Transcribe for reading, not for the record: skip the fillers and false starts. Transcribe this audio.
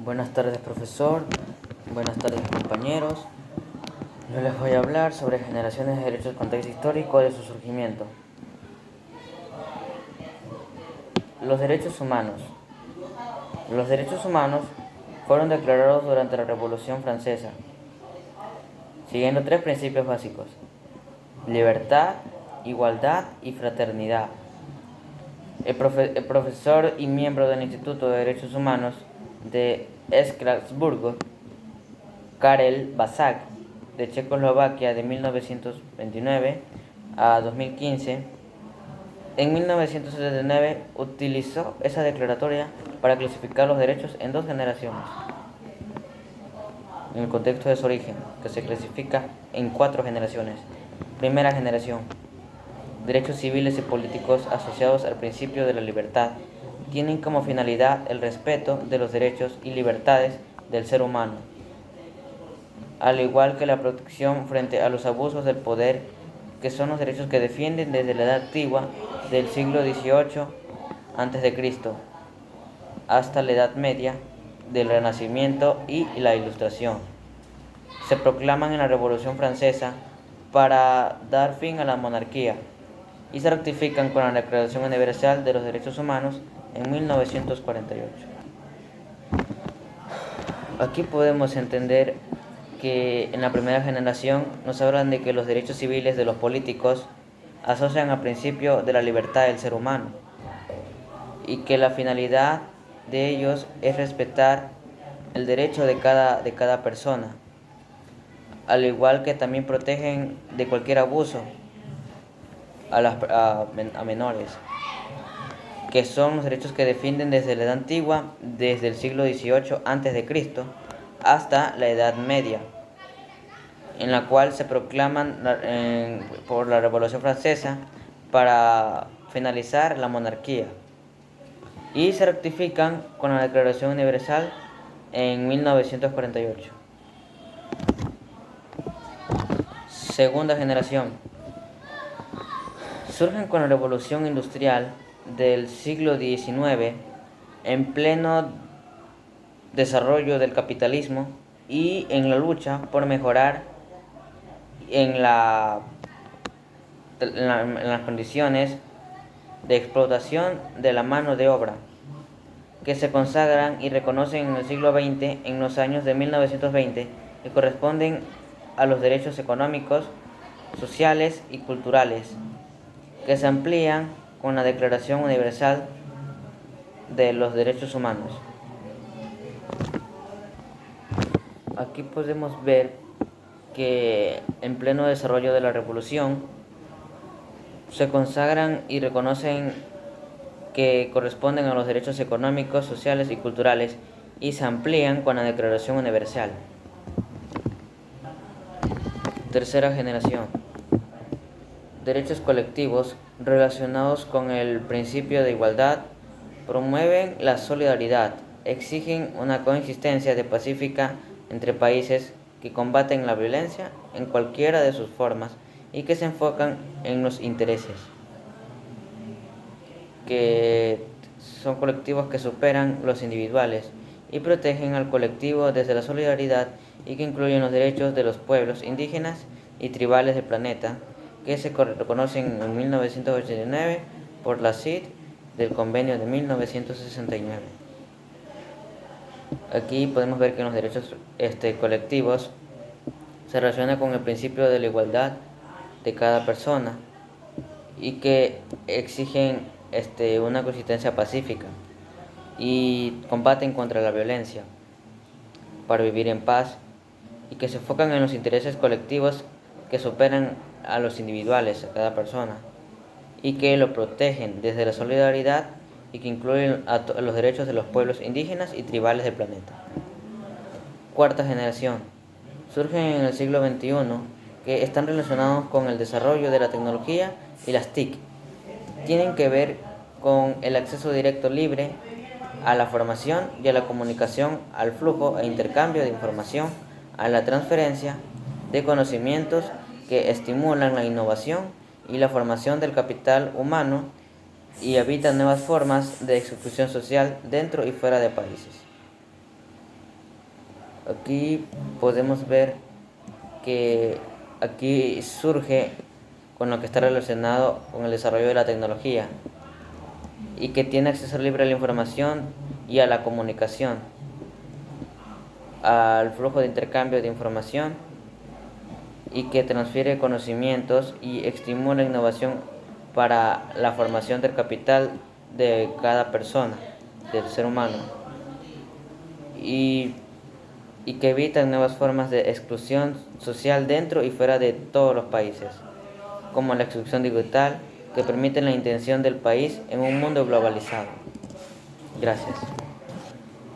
Buenas tardes, profesor. Buenas tardes, compañeros. Yo les voy a hablar sobre generaciones de derechos, contexto histórico de su surgimiento. Los derechos humanos. Los derechos humanos fueron declarados durante la Revolución Francesa, siguiendo tres principios básicos: libertad, igualdad y fraternidad. El profesor y miembro del Instituto de Derechos Humanos de Estrasburgo, Karel Basak, de Checoslovaquia de 1929 a 2015, en 1979 utilizó esa declaratoria para clasificar los derechos en dos generaciones, en el contexto de su origen, que se clasifica en 4 generaciones. Primera generación: derechos civiles y políticos asociados al principio de la libertad. Tienen como finalidad el respeto de los derechos y libertades del ser humano, al igual que la protección frente a los abusos del poder, que son los derechos que defienden desde la edad antigua del siglo XVIII a.C. hasta la Edad Media, del Renacimiento y la Ilustración. Se proclaman en la Revolución Francesa para dar fin a la monarquía y se ratifican con la Declaración Universal de los Derechos Humanos en 1948. Aquí podemos entender que en la primera generación nos hablan de que los derechos civiles de los políticos asocian al principio de la libertad del ser humano y que la finalidad de ellos es respetar el derecho de cada persona, al igual que también protegen de cualquier abuso a menores, que son los derechos que defienden desde la edad antigua, desde el siglo XVIII a.C. hasta la Edad Media, en la cual se proclaman por la Revolución Francesa para finalizar la monarquía y se rectifican con la Declaración Universal en 1948. Segunda generación: surgen con la Revolución Industrial del siglo XIX, en pleno desarrollo del capitalismo y en la lucha por mejorar en las condiciones de explotación de la mano de obra, que se consagran y reconocen en el siglo XX, en los años de 1920, que corresponden a los derechos económicos, sociales y culturales, que se amplían con la Declaración Universal de los Derechos Humanos. Aquí podemos ver que en pleno desarrollo de la revolución se consagran y reconocen que corresponden a los derechos económicos, sociales y culturales y se amplían con la Declaración Universal. Tercera generación: derechos colectivos relacionados con el principio de igualdad, promueven la solidaridad, exigen una coexistencia pacífica entre países, que combaten la violencia en cualquiera de sus formas y que se enfocan en los intereses, que son colectivos que superan los individuales y protegen al colectivo desde la solidaridad y que incluyen los derechos de los pueblos indígenas y tribales del planeta, que se reconocen en 1989 por la CID del Convenio de 1969. Aquí podemos ver que los derechos colectivos se relacionan con el principio de la igualdad de cada persona y que exigen una consistencia pacífica y combaten contra la violencia para vivir en paz, y que se enfocan en los intereses colectivos que superan a los individuales, a cada persona, y que lo protegen desde la solidaridad y que incluyen a los derechos de los pueblos indígenas y tribales del planeta. Cuarta generación: surgen en el siglo XXI, que están relacionados con el desarrollo de la tecnología y las TIC. Tienen que ver con el acceso directo libre a la formación y a la comunicación, al flujo e intercambio de información, a la transferencia de conocimientos, que estimulan la innovación y la formación del capital humano y evitan nuevas formas de exclusión social dentro y fuera de países. Aquí podemos ver que aquí surge con lo que está relacionado con el desarrollo de la tecnología y que tiene acceso libre a la información y a la comunicación, al flujo de intercambio de información y que transfiere conocimientos y estimula innovación para la formación del capital de cada persona, del ser humano, y, y que evitan nuevas formas de exclusión social dentro y fuera de todos los países, como la exclusión digital, que permite la intención del país en un mundo globalizado. Gracias.